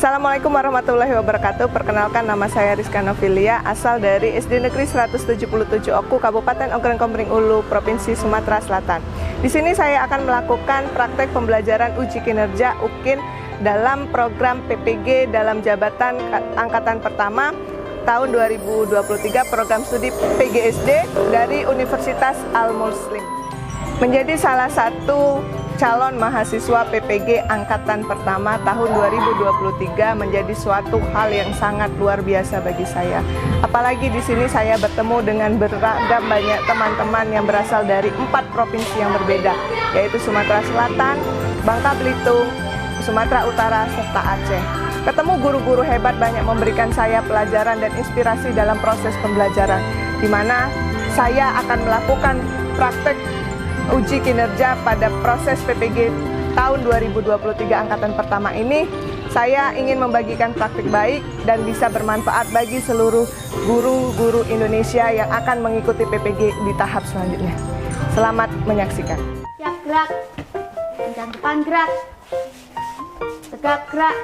Assalamualaikum warahmatullahi wabarakatuh. Perkenalkan, nama saya Rizka Novilia, asal dari SD Negeri 177 Oku, Kabupaten Ogreng Komering Ulu, Provinsi Sumatera Selatan. Di sini saya akan melakukan praktek pembelajaran uji kinerja UKIN dalam program PPG dalam jabatan angkatan pertama tahun 2023, program studi PGSD dari Universitas Al-Muslim. Menjadi salah satu calon mahasiswa PPG angkatan pertama tahun 2023 menjadi suatu hal yang sangat luar biasa bagi saya. Apalagi di sini saya bertemu dengan beragam banyak teman-teman yang berasal dari 4 provinsi yang berbeda, yaitu Sumatera Selatan, Bangka Belitung, Sumatera Utara, serta Aceh. Ketemu guru-guru hebat banyak memberikan saya pelajaran dan inspirasi dalam proses pembelajaran, di mana saya akan melakukan praktek uji kinerja pada proses PPG tahun 2023 angkatan pertama ini. Saya ingin membagikan praktik baik dan bisa bermanfaat bagi seluruh guru-guru Indonesia yang akan mengikuti PPG di tahap selanjutnya. Selamat menyaksikan. Ya, gerak. Kencang depan, gerak. Tegak, gerak.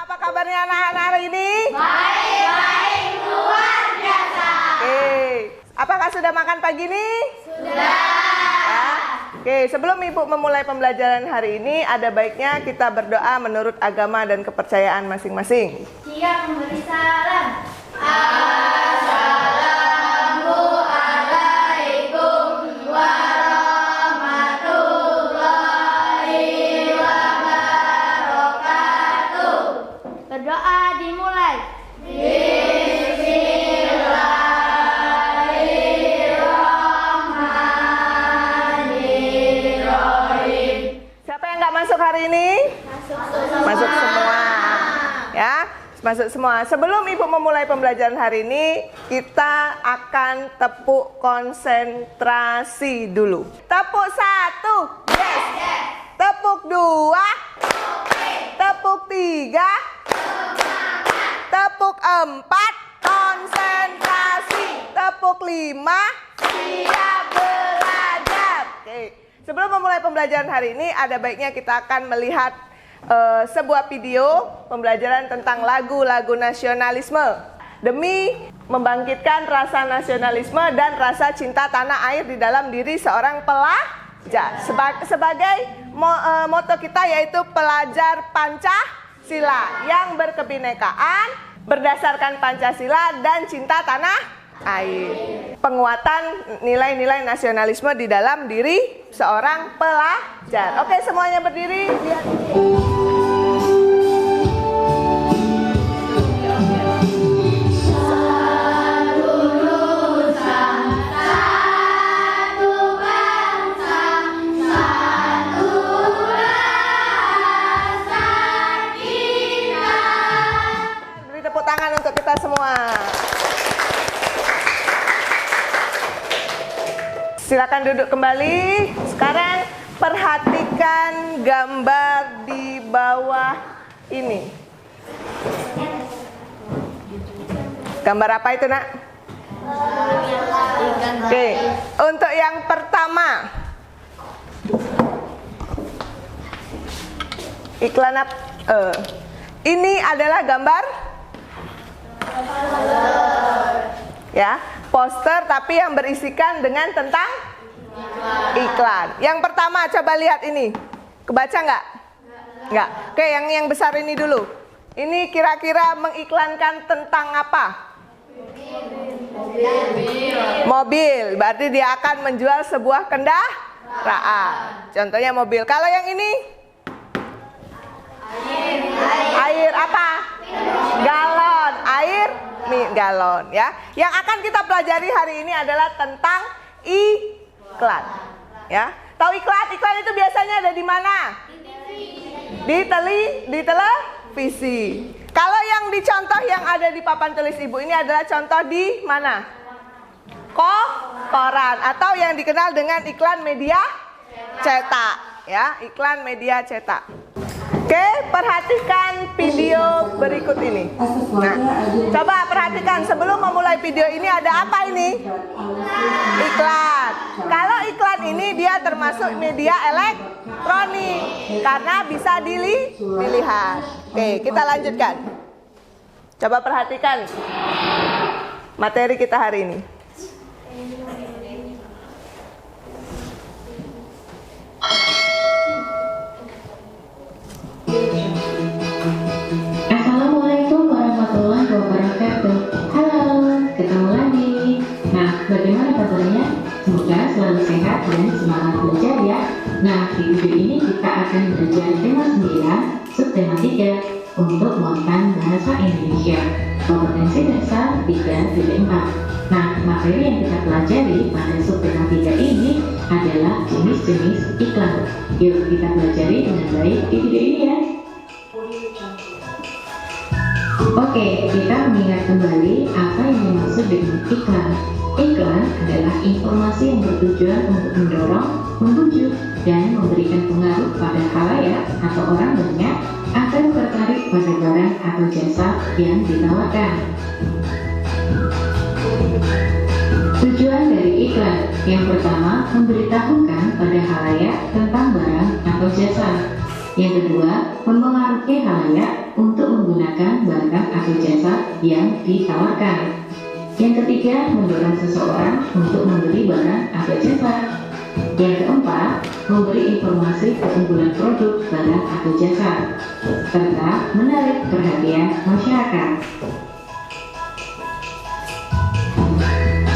Apa kabarnya anak-anak hari ini? Baik, luar biasa. Oke, apakah sudah makan pagi nih? Sudah. Ya. Oke, sebelum Ibu memulai pembelajaran hari ini, ada baiknya kita berdoa menurut agama dan kepercayaan masing-masing. Siap memberi salam. Assalamualaikum warahmatullahi wabarakatuh. Berdoa dimulai. Siapa yang nggak masuk hari ini? Masuk semua. Ya, masuk semua. Sebelum Ibu memulai pembelajaran hari ini, kita akan tepuk konsentrasi dulu. Tepuk 1, yes. Tepuk 2, tepuk 3, tepuk 4, konsentrasi. Tepuk 5, siap belajar. Oke. Sebelum memulai pembelajaran hari ini, ada baiknya kita akan melihat sebuah video pembelajaran tentang lagu-lagu nasionalisme demi membangkitkan rasa nasionalisme dan rasa cinta tanah air di dalam diri seorang pelajar. Sebagai moto kita yaitu pelajar Pancasila yang berkebinekaan, berdasarkan Pancasila dan cinta tanah air. Penguatan nilai-nilai nasionalisme di dalam diri seorang pelajar. Oke, semuanya berdiri. Lihat. Beri tepuk tangan untuk kita semua. Silakan duduk kembali. Sekarang perhatikan gambar di bawah ini. Gambar apa itu, Nak? Oke, untuk yang pertama, iklan apa? Ini adalah gambar ya, poster tapi yang berisikan dengan tentang iklan. Yang pertama, coba lihat ini. Kebaca nggak? Nggak. Oke, yang besar ini dulu. Ini kira-kira mengiklankan tentang apa? Mobil. Berarti dia akan menjual sebuah kendaraan. Contohnya mobil. Kalau yang ini? Air apa? Galon. Air galon ya. Yang akan kita pelajari hari ini adalah tentang iklan. Ya. Tahu iklan? Iklan itu biasanya ada di mana? Di televisi. Kalau yang dicontoh yang ada di papan tulis Ibu ini adalah contoh di mana? koran atau yang dikenal dengan iklan media cetak, ya, iklan media cetak. Oke, perhatikan video berikut ini. Nah, coba perhatikan sebelum memulai video ini ada apa ini? Iklan. Kalau iklan ini dia termasuk media elektronik karena bisa dilihat. Oke, kita lanjutkan. Coba perhatikan materi kita hari ini. Assalamualaikum warahmatullahi wabarakatuh. Halo, ketemu lagi. Nah, bagaimana kabarnya? Semoga selalu sehat dan semangat belajar ya. Nah, di video ini kita akan belajar tema 9, subtema 3 untuk muatan bahasa Indonesia. Kompetensi dasar 3.4. Nah, materi yang kita pelajari pada subtema 3 ini adalah jenis-jenis iklan. Yuk kita pelajari dengan baik di video ini ya. Oke, kita mengingat kembali apa yang dimaksud dengan iklan. Iklan adalah informasi yang bertujuan untuk mendorong, membujuk, dan memberikan pengaruh pada khalayak atau orang banyak agar tertarik pada barang atau jasa yang ditawarkan. Tujuan dari iklan yang pertama, memberitahukan pada khalayak tentang barang atau jasa. Yang kedua, mempengaruhi khalayak untuk menggunakan barang atau jasa yang ditawarkan. Yang ketiga, mendorong seseorang untuk membeli barang atau jasa. Yang keempat, memberi informasi keunggulan produk, barang atau jasa, serta menarik perhatian masyarakat.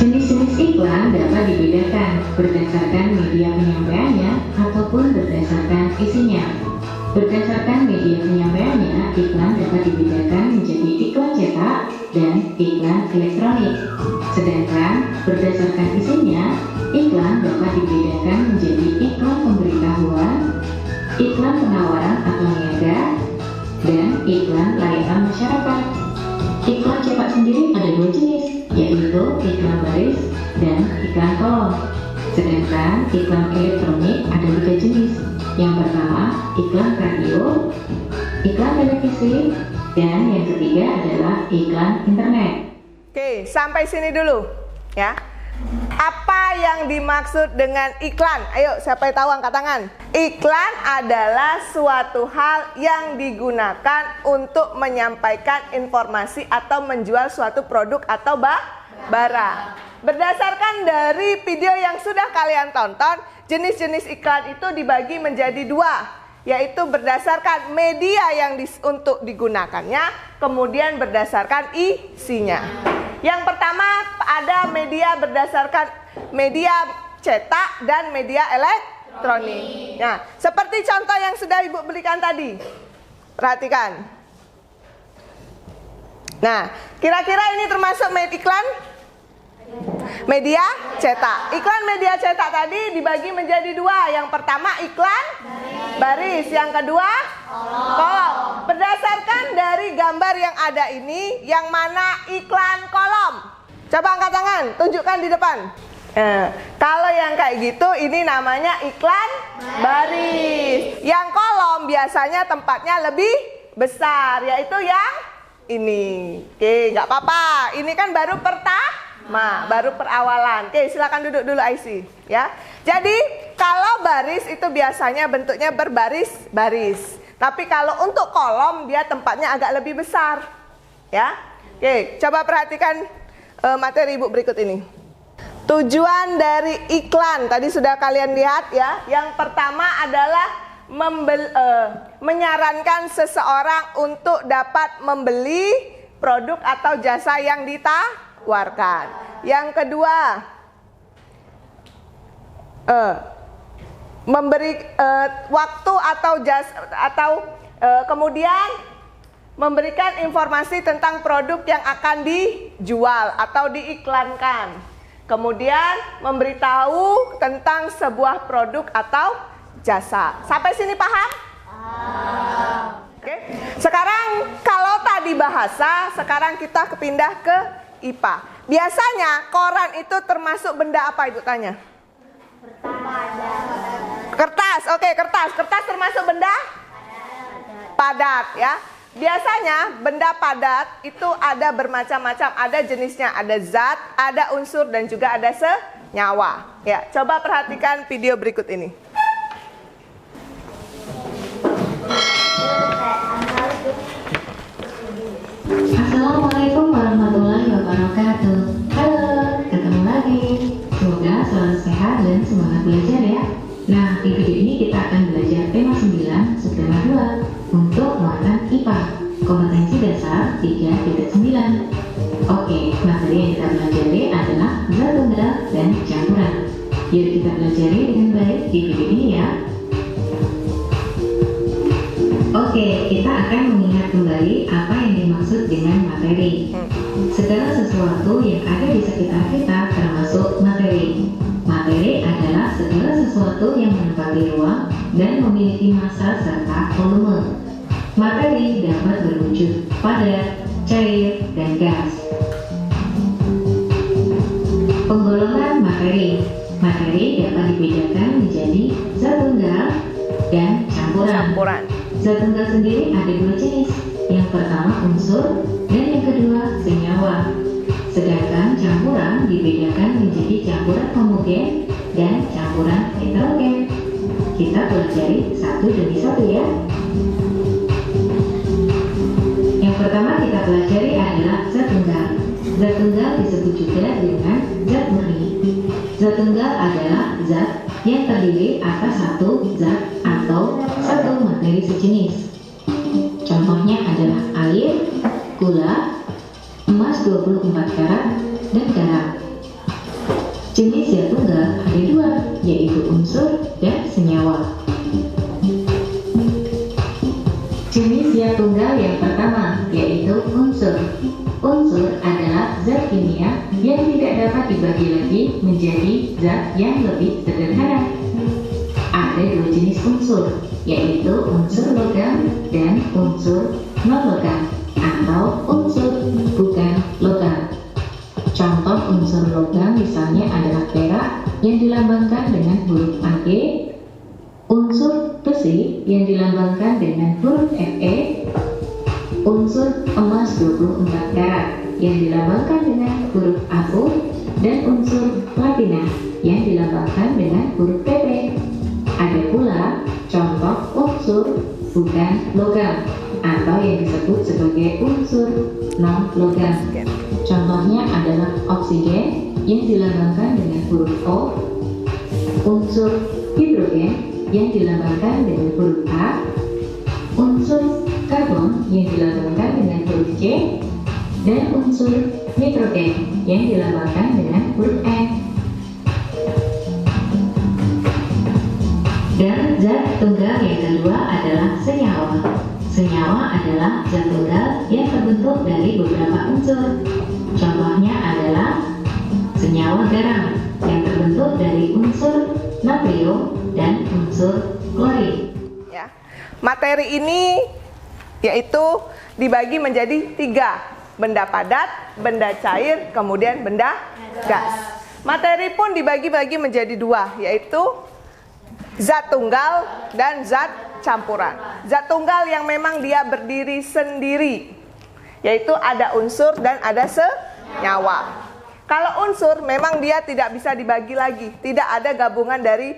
Jenis-jenis iklan dapat dibedakan berdasarkan media penyampaiannya ataupun berdasarkan isinya. Berdasarkan media penyampaiannya, iklan dapat dibedakan menjadi iklan cetak dan iklan elektronik. Sedangkan berdasarkan isinya, iklan dapat dibedakan menjadi iklan pemberitahuan, iklan penawaran atau niaga, dan iklan layanan masyarakat. Iklan cetak sendiri ada dua jenis, yaitu iklan baris dan iklan kolom. Sedangkan iklan elektronik ada 3 jenis. Yang pertama, iklan radio, iklan televisi, dan yang ketiga adalah iklan internet. Oke, sampai sini dulu ya. Apa yang dimaksud dengan iklan? Ayo, siapa yang tahu angkat tangan. Iklan adalah suatu hal yang digunakan untuk menyampaikan informasi atau menjual suatu produk atau barang. Berdasarkan dari video yang sudah kalian tonton, jenis-jenis iklan itu dibagi menjadi 2, yaitu berdasarkan media yang untuk digunakannya, kemudian berdasarkan isinya. Yang pertama ada media berdasarkan media cetak dan media elektronik. Nah, seperti contoh yang sudah Ibu berikan tadi. Perhatikan. Nah, kira-kira ini termasuk iklan media cetak. Iklan media cetak tadi dibagi menjadi 2. Yang pertama iklan baris, yang kedua kolom. Berdasarkan dari gambar yang ada ini, yang mana iklan kolom? Coba angkat tangan, tunjukkan di depan. Kalau yang kayak gitu ini namanya iklan baris. Yang kolom biasanya tempatnya lebih besar, yaitu yang ini. Oke, nggak apa-apa. Ini kan baru baru perawalan. Oke, silakan duduk dulu IC ya. Jadi kalau baris itu biasanya bentuknya berbaris-baris. Tapi kalau untuk kolom dia tempatnya agak lebih besar. Ya. Oke, coba perhatikan materi Ibu berikut ini. Tujuan dari iklan tadi sudah kalian lihat ya. Yang pertama adalah menyarankan seseorang untuk dapat membeli produk atau jasa yang ditawarkan. Yang kedua, memberi waktu atau kemudian memberikan informasi tentang produk yang akan dijual atau diiklankan. Kemudian memberitahu tentang sebuah produk atau jasa. Sampai sini paham? Oke. Sekarang kalau tadi bahasa, sekarang kita kepindah ke IPA. Biasanya koran itu termasuk benda apa Ibu tanya? Kertas. Oke, kertas. Kertas termasuk benda padat ya. Biasanya benda padat itu ada bermacam-macam, ada jenisnya, ada zat, ada unsur dan juga ada senyawa. Ya, coba perhatikan video berikut ini. Assalamualaikum warahmatullahi wabarakatuh. Halo, ketemu lagi. Semoga selalu sehat dan semangat belajar ya. Nah, di video ini kita akan belajar tema 9, subtema 2 untuk muatan IPA, kompetensi dasar 3.9. Oke, materi yang kita pelajari adalah zat tunggal dan campuran. Yuk kita pelajari dengan baik di video ini ya. Oke, kita akan mengingat kembali apa yang dimaksud dengan materi. Segala sesuatu yang ada di sekitar kita termasuk materi. Materi adalah segala sesuatu yang menempati ruang dan memiliki massa serta volume. Materi dapat berwujud padat, cair, dan gas. Penggolongan materi. Materi dapat dibedakan menjadi zat tunggal dan campuran. Zat tunggal sendiri ada dua jenis. Yang pertama unsur dan yang kedua senyawa. Sedangkan campuran dibedakan menjadi campuran homogen dan campuran heterogen. Kita pelajari satu demi satu ya. Yang pertama kita pelajari adalah zat tunggal. Zat tunggal disebut juga dengan zat murni. Zat tunggal adalah zat yang terdiri atas satu zat atau satu materi sejenis. Contohnya adalah air, gula, emas 24 karat, dan garam. Jenis zat tunggal ada dua, yaitu unsur dan senyawa. Jenis zat tunggal yang pertama, yaitu unsur. Unsur adalah zat kimia yang tidak dapat dibagi lagi menjadi zat yang lebih sederhana. Ada dua jenis unsur, yaitu unsur logam dan unsur non-logam atau unsur bukan logam. Contoh unsur logam misalnya adalah perak yang dilambangkan dengan huruf Ag, unsur besi yang dilambangkan dengan huruf Fe, unsur emas 24 karat yang dilambangkan dengan huruf Au, dan unsur platina yang dilambangkan dengan huruf Pp. Ada pula contoh unsur bukan logam atau yang disebut sebagai unsur non-logam. Contohnya adalah oksigen yang dilambangkan dengan huruf O, unsur hidrogen yang dilambangkan dengan huruf A, unsur karbon yang dilambangkan dengan huruf C, dan unsur nitrogen yang dilambangkan dengan huruf N. Dan zat tunggal yang kedua adalah senyawa. Senyawa adalah zat tunggal yang terbentuk dari beberapa unsur. Contohnya adalah senyawa garam yang terbentuk dari unsur natrium dan unsur klorin. Ya. Materi ini yaitu dibagi menjadi 3, benda padat, benda cair, kemudian benda gas. Materi pun dibagi-bagi menjadi 2, yaitu zat tunggal dan zat campuran. Zat tunggal yang memang dia berdiri sendiri, yaitu ada unsur dan ada senyawa. Kalau unsur memang dia tidak bisa dibagi lagi, tidak ada gabungan dari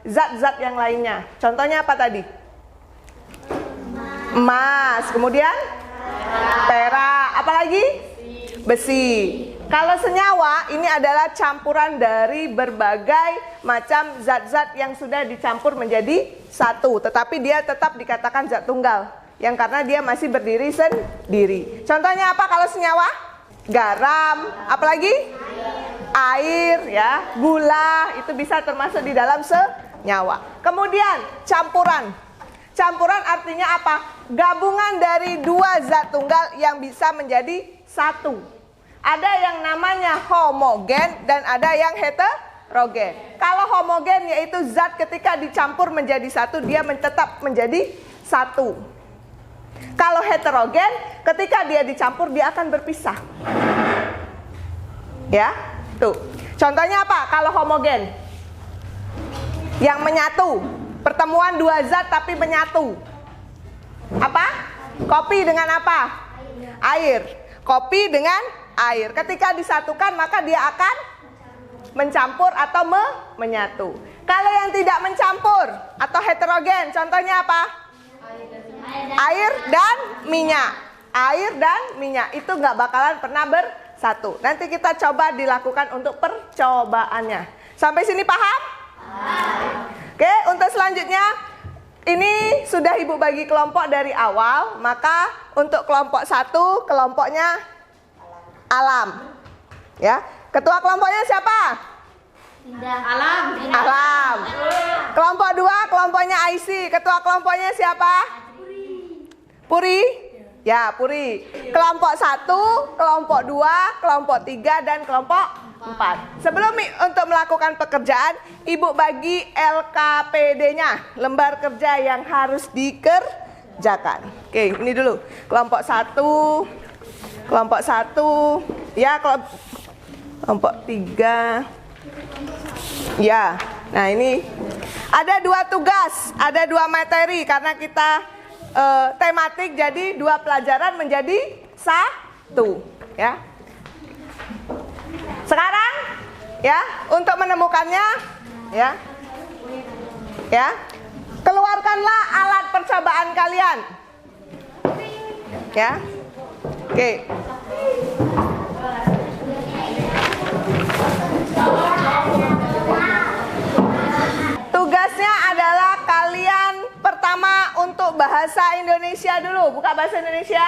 zat-zat yang lainnya. Contohnya apa tadi? Emas, kemudian perak, apalagi? Besi. Kalau senyawa ini adalah campuran dari berbagai macam zat-zat yang sudah dicampur menjadi satu, tetapi dia tetap dikatakan zat tunggal, yang karena dia masih berdiri sendiri. Contohnya apa kalau senyawa? Garam, apalagi? Air, ya, gula, itu bisa termasuk di dalam senyawa. Kemudian campuran. Campuran artinya apa? Gabungan dari dua zat tunggal yang bisa menjadi satu. Ada yang namanya homogen dan ada yang heterogen. Kalau homogen yaitu zat ketika dicampur menjadi satu, dia tetap menjadi satu. Kalau heterogen, ketika dia dicampur dia akan berpisah. Ya, tuh. Contohnya apa? Kalau homogen, yang menyatu, pertemuan dua zat tapi menyatu. Apa? Kopi dengan apa? Air. Kopi dengan air. Ketika disatukan maka dia akan mencampur atau menyatu. Kalau yang tidak mencampur atau heterogen, contohnya apa? Air dan minyak. Air dan minyak itu nggak bakalan pernah bersatu. Nanti kita coba dilakukan untuk percobaannya. Sampai sini paham? Oke, untuk selanjutnya ini sudah Ibu bagi kelompok dari awal. Maka untuk kelompok 1 kelompoknya alam. Ya, ketua kelompoknya siapa? Alam. Alam. Kelompok 2 kelompoknya IC. Ketua kelompoknya siapa? Puri. Ya, Puri. Kelompok 1, kelompok 2, kelompok 3 dan kelompok 4. Sebelum untuk melakukan pekerjaan, Ibu bagi LKPD-nya, lembar kerja yang harus dikerjakan. Oke, ini dulu. Kelompok 1, kelompok 1, ya kelompok 3. Ya, nah ini ada 2 tugas, ada 2 materi karena kita tematik, jadi 2 pelajaran menjadi 1, ya. Sekarang, ya, untuk menemukannya, ya, keluarkanlah alat percobaan kalian, ya. Oke. Tugasnya adalah kalian pertama untuk bahasa Indonesia dulu. Buka bahasa Indonesia.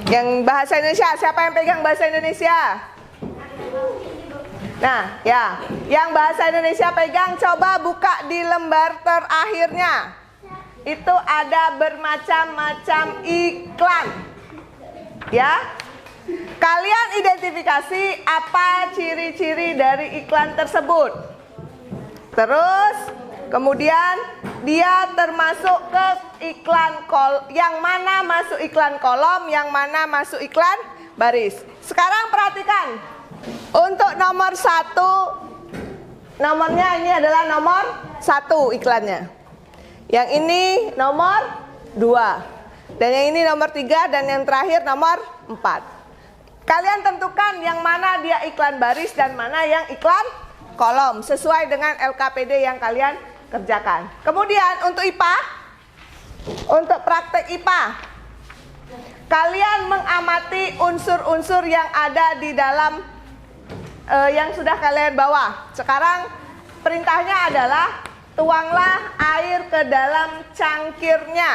Yang bahasa Indonesia, siapa yang pegang bahasa Indonesia? Nah, ya, yang bahasa Indonesia pegang, coba buka di lembar terakhirnya. Itu ada bermacam-macam iklan. Ya. Kalian identifikasi apa ciri-ciri dari iklan tersebut. Terus kemudian dia termasuk ke iklan yang mana masuk iklan kolom, yang mana masuk iklan baris. Sekarang perhatikan. Untuk nomor 1, nomornya ini adalah nomor 1 iklannya. Yang ini nomor 2. Dan yang ini nomor 3 dan yang terakhir nomor 4. Kalian tentukan yang mana dia iklan baris dan mana yang iklan kolom sesuai dengan LKPD yang kalian kerjakan. Kemudian untuk IPA, untuk praktek IPA, kalian mengamati unsur-unsur yang ada di dalam yang sudah kalian bawa. Sekarang perintahnya adalah tuanglah air ke dalam cangkirnya.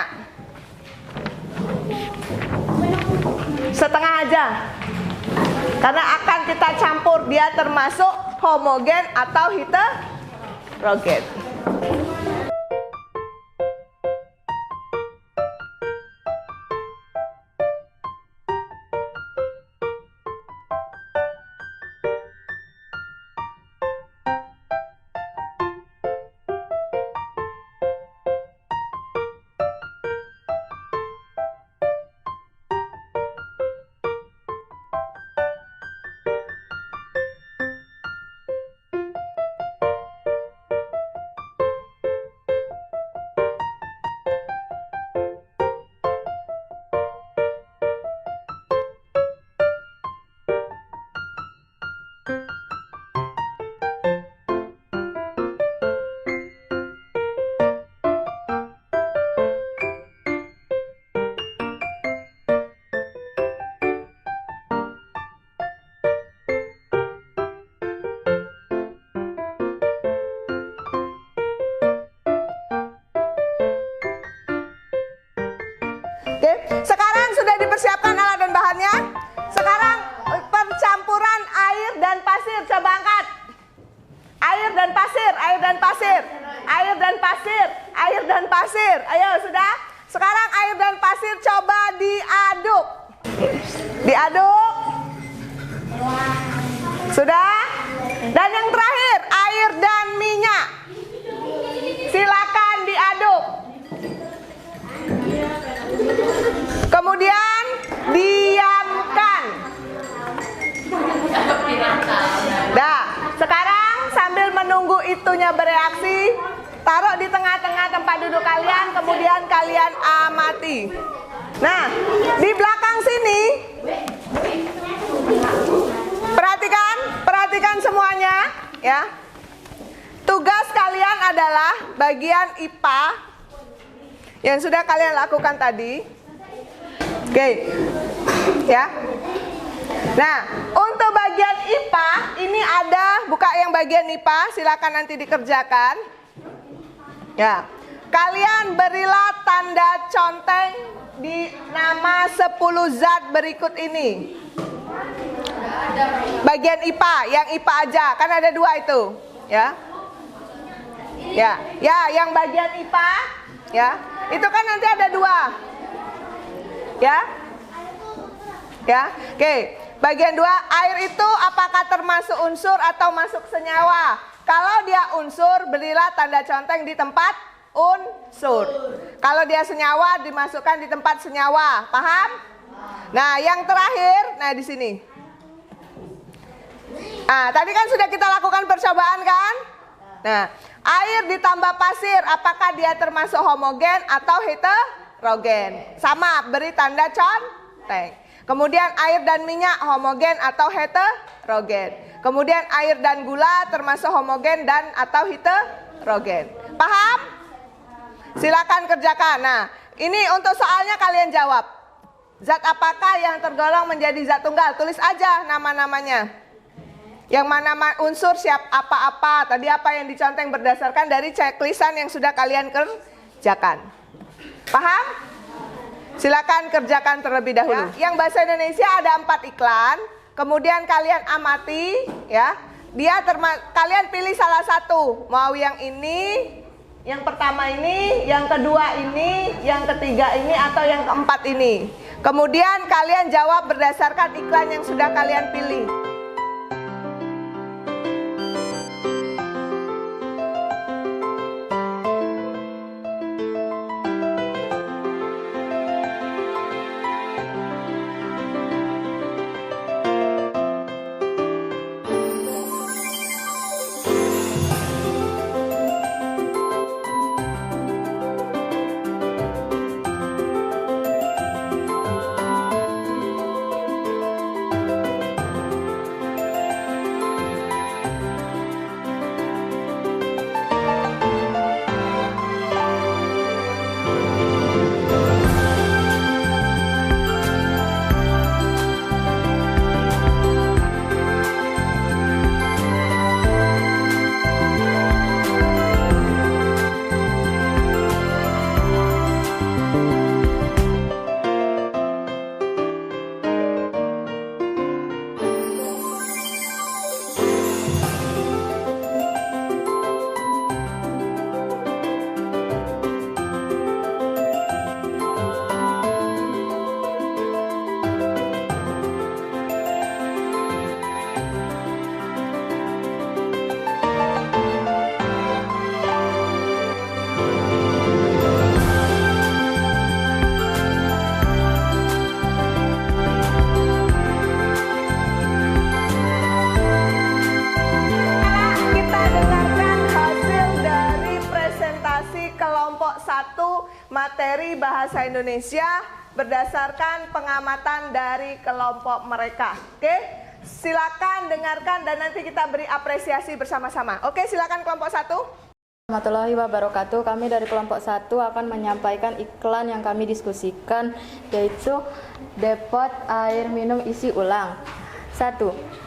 Setengah aja. Karena akan kita campur, dia termasuk homogen atau heterogen. Oke, sekarang sudah dipersiapkan alat dan bahannya. Sekarang percampuran air dan pasir, coba angkat. Air dan pasir, air dan pasir, air dan pasir, air dan pasir. Ayo, sudah? Sekarang air dan pasir coba diaduk. Diaduk. Sudah? Dan yang terakhir, air dan minyak. Silakan diaduk. Kemudian diamkan. waktunya bereaksi, taruh di tengah-tengah tempat duduk kalian, kemudian kalian amati. Nah, di belakang sini, perhatikan semuanya, ya. Tugas kalian adalah bagian IPA yang sudah kalian lakukan tadi. Oke, ya. Nah, untuk bagian IPA ini ada, buka yang bagian IPA, silakan nanti dikerjakan. Ya, kalian berilah tanda conteng di nama 10 zat berikut ini. Bagian IPA, yang IPA aja, kan ada 2 itu, ya. Ya, yang bagian IPA, ya, itu kan nanti ada 2, ya, oke. Bagian 2, air itu apakah termasuk unsur atau masuk senyawa? Kalau dia unsur, berilah tanda conteng di tempat unsur. Kalau dia senyawa, dimasukkan di tempat senyawa, paham? Nah, yang terakhir, nah di sini. Nah, tadi kan sudah kita lakukan percobaan kan? Nah, air ditambah pasir, apakah dia termasuk homogen atau heterogen? Sama, beri tanda conteng. Kemudian air dan minyak homogen atau heterogen. Kemudian air dan gula termasuk homogen dan atau heterogen. Paham? Silakan kerjakan. Nah, ini untuk soalnya kalian jawab. Zat apakah yang tergolong menjadi zat tunggal? Tulis aja nama-namanya. Yang mana unsur siap apa-apa. Tadi apa yang diconteng berdasarkan dari checklistan yang sudah kalian kerjakan. Paham? Silakan kerjakan terlebih dahulu. Yang bahasa Indonesia ada 4 iklan. Kemudian kalian amati, ya. Kalian pilih salah satu. Mau yang ini, yang pertama ini, yang kedua ini, yang ketiga ini, atau yang keempat ini. Kemudian kalian jawab berdasarkan iklan yang sudah kalian pilih. Materi bahasa Indonesia berdasarkan pengamatan dari kelompok mereka. Oke, silakan dengarkan dan nanti kita beri apresiasi bersama-sama. Oke, silakan kelompok 1. Warahmatullahi wabarakatuh. Kami dari kelompok 1 akan menyampaikan iklan yang kami diskusikan, yaitu depot air minum isi ulang. 1.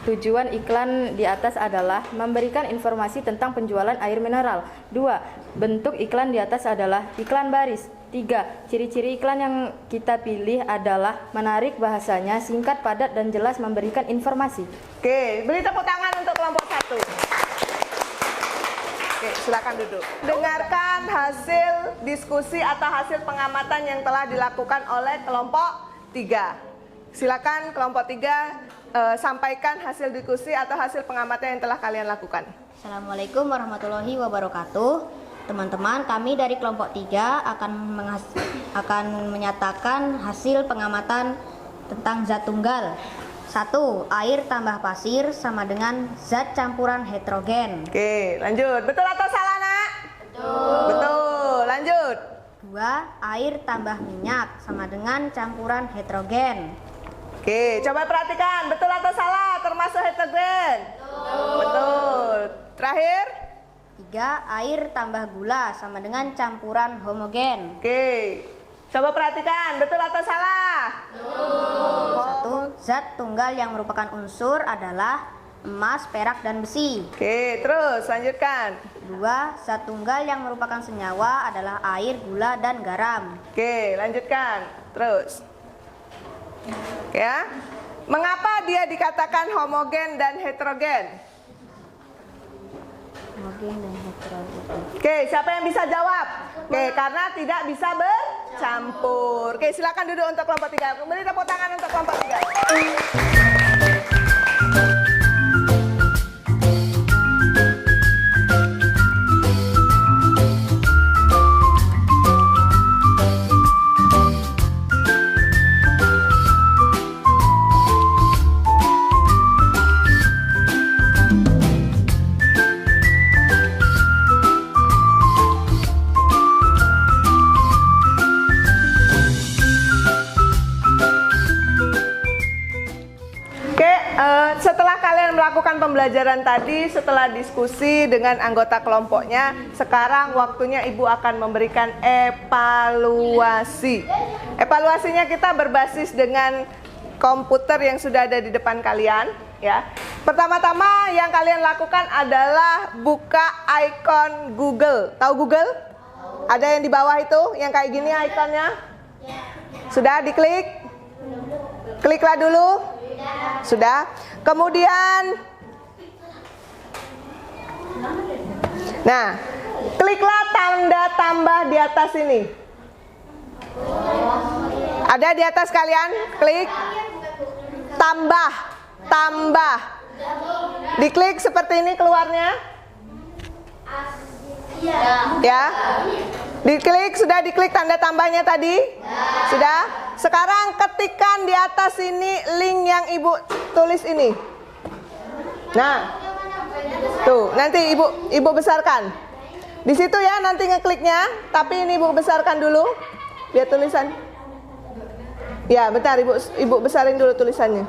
Tujuan iklan di atas adalah memberikan informasi tentang penjualan air mineral. 2. Bentuk iklan di atas adalah iklan baris. 3. Ciri-ciri iklan yang kita pilih adalah menarik bahasanya, singkat, padat, dan jelas memberikan informasi. Oke, beri tepuk tangan untuk kelompok 1. Oke, silakan duduk. Dengarkan hasil diskusi atau hasil pengamatan yang telah dilakukan oleh kelompok 3. Silakan kelompok 3 sampaikan hasil diskusi atau hasil pengamatan yang telah kalian lakukan. Assalamualaikum warahmatullahi wabarakatuh. Teman-teman, kami dari kelompok 3 akan menyatakan hasil pengamatan tentang zat tunggal. 1. Air tambah pasir sama dengan zat campuran heterogen. Oke, lanjut. Betul atau salah, Nak? Betul. Betul. Lanjut. 2. Air tambah minyak sama dengan campuran heterogen. Oke, coba perhatikan. Betul atau salah? Termasuk heterogen? Betul. Betul. Terakhir. 3. Air tambah gula sama dengan campuran homogen. Oke. Coba perhatikan. Betul atau salah? 1. Zat tunggal yang merupakan unsur adalah emas, perak, dan besi. Oke, terus lanjutkan. 2. Zat tunggal yang merupakan senyawa adalah air, gula, dan garam. Oke, lanjutkan. Terus. Ya. Mengapa dia dikatakan homogen dan heterogen? Homogen dan heterogen. Oke, siapa yang bisa jawab? Oke, karena tidak bisa bercampur. Oke, silakan duduk untuk kelompok 3. Beri tepuk tangan untuk kelompok 3. Setelah kalian melakukan pembelajaran tadi, setelah diskusi dengan anggota kelompoknya, sekarang waktunya Ibu akan memberikan evaluasi. Evaluasinya kita berbasis dengan komputer yang sudah ada di depan kalian, ya. Pertama-tama yang kalian lakukan adalah buka icon Google. Tahu Google? Ada yang di bawah itu, yang kayak gini ikonnya? Sudah diklik? Kliklah dulu. Sudah. Kemudian, nah, kliklah tanda tambah di atas ini. Ada di atas kalian? Klik. Tambah. Tambah. Diklik seperti ini keluarnya. Ya. Diklik, sudah diklik tanda tambahnya tadi? Sudah? Sekarang ketikkan di atas ini link yang Ibu tulis ini. Nah. Tuh, nanti Ibu besarkan. Di situ ya nanti ngekliknya, tapi ini Ibu besarkan dulu. Lihat tulisan. Ya, bentar Ibu besarin dulu tulisannya.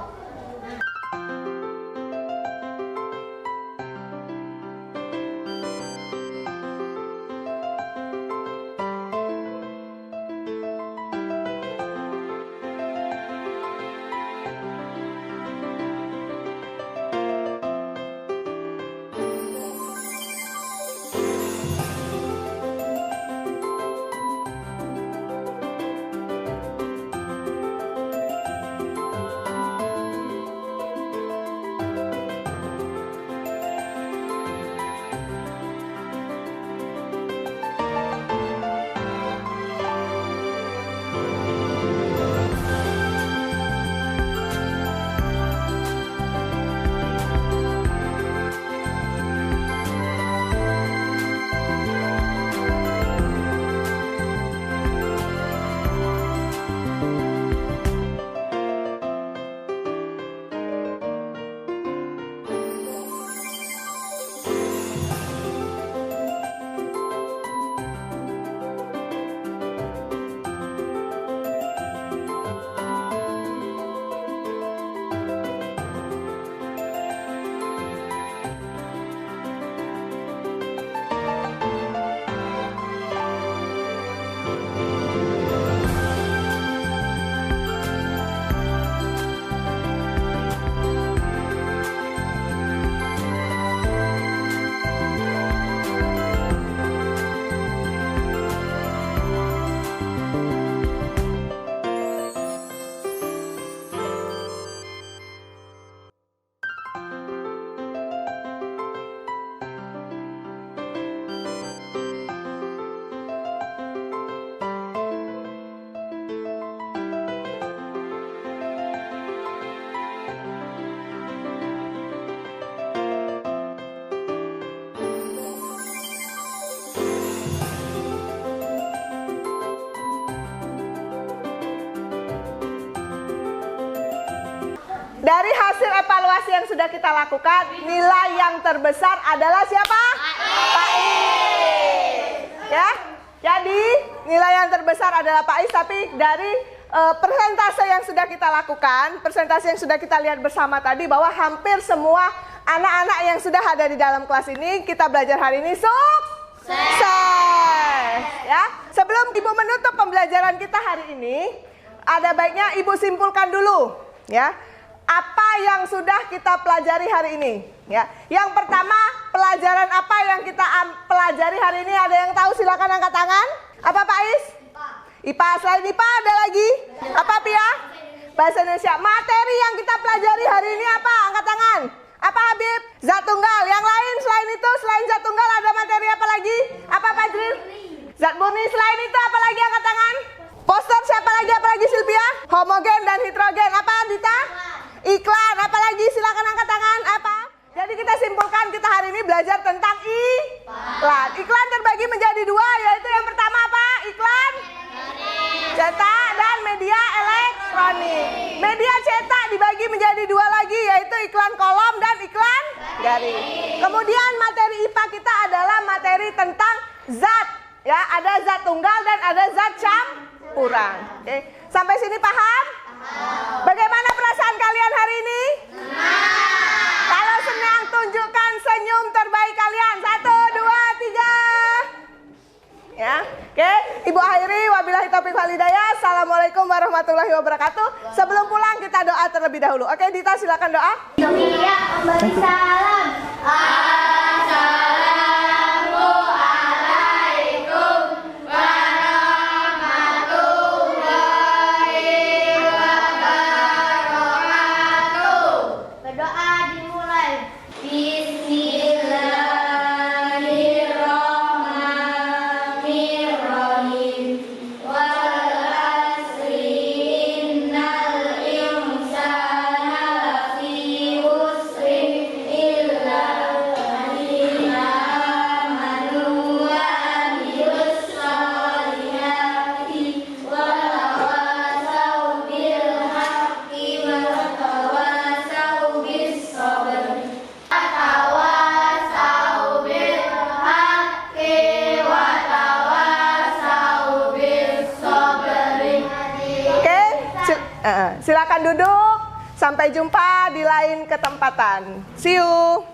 Dari hasil evaluasi yang sudah kita lakukan, nilai yang terbesar adalah siapa? Pak Is. Ya, jadi nilai yang terbesar adalah Pak Is, tapi dari persentase yang sudah kita lakukan, persentase yang sudah kita lihat bersama tadi, bahwa hampir semua anak-anak yang sudah ada di dalam kelas ini, kita belajar hari ini sukses. Ya, sebelum Ibu menutup pembelajaran kita hari ini, ada baiknya Ibu simpulkan dulu, ya. Apa yang sudah kita pelajari hari ini? Ya, yang pertama, pelajaran apa yang kita pelajari hari ini? Ada yang tahu? Silakan angkat tangan. Apa Pak Is? IPA. Selain IPA ada lagi? Apa Pia? Bahasa Indonesia. Materi yang kita pelajari hari ini apa? Angkat tangan. Apa Habib? Zat tunggal. Yang lain selain itu, selain zat tunggal ada materi apa lagi? Apa Pak Jril? Zat murni. Selain itu apa lagi? Angkat tangan. Poster siapa lagi? Apa lagi Silvia? Homogen dan hidrogen. Apa Dita? Iklan. Apa lagi? Silakan angkat tangan. Apa? Jadi kita simpulkan, kita hari ini belajar tentang iklan. Iklan terbagi menjadi dua, yaitu yang pertama apa? Iklan cetak dan media elektronik. Media cetak dibagi menjadi dua lagi, yaitu iklan kolom dan iklan garis. Kemudian materi IPA kita adalah materi tentang zat. Ya, ada zat tunggal dan ada zat campuran. Oke, sampai sini paham? Bagaimana perasaan kalian hari ini? Kalau senang, tunjukkan senyum terbaik kalian. 1, 2, 3. Ya, oke. Ibu akhiri, wabillahi taufiq wal hidayah. Assalamualaikum warahmatullahi wabarakatuh. Sebelum pulang kita doa terlebih dahulu. Oke, Dita silakan doa. Sophia memberi salam. Berdoa dimulai. Bismillahirrahmanirrahim. Wal asri innal insana lafi khusrin illa alladziina amanu wa amilus sholihati wa tawasaw bil haqqi wa tawasaw bis sabr. Tawasaw bil haqqi wa tawasaw bis sabr. Oke, silakan duduk. Sampai jumpa di lain kesempatan. See you.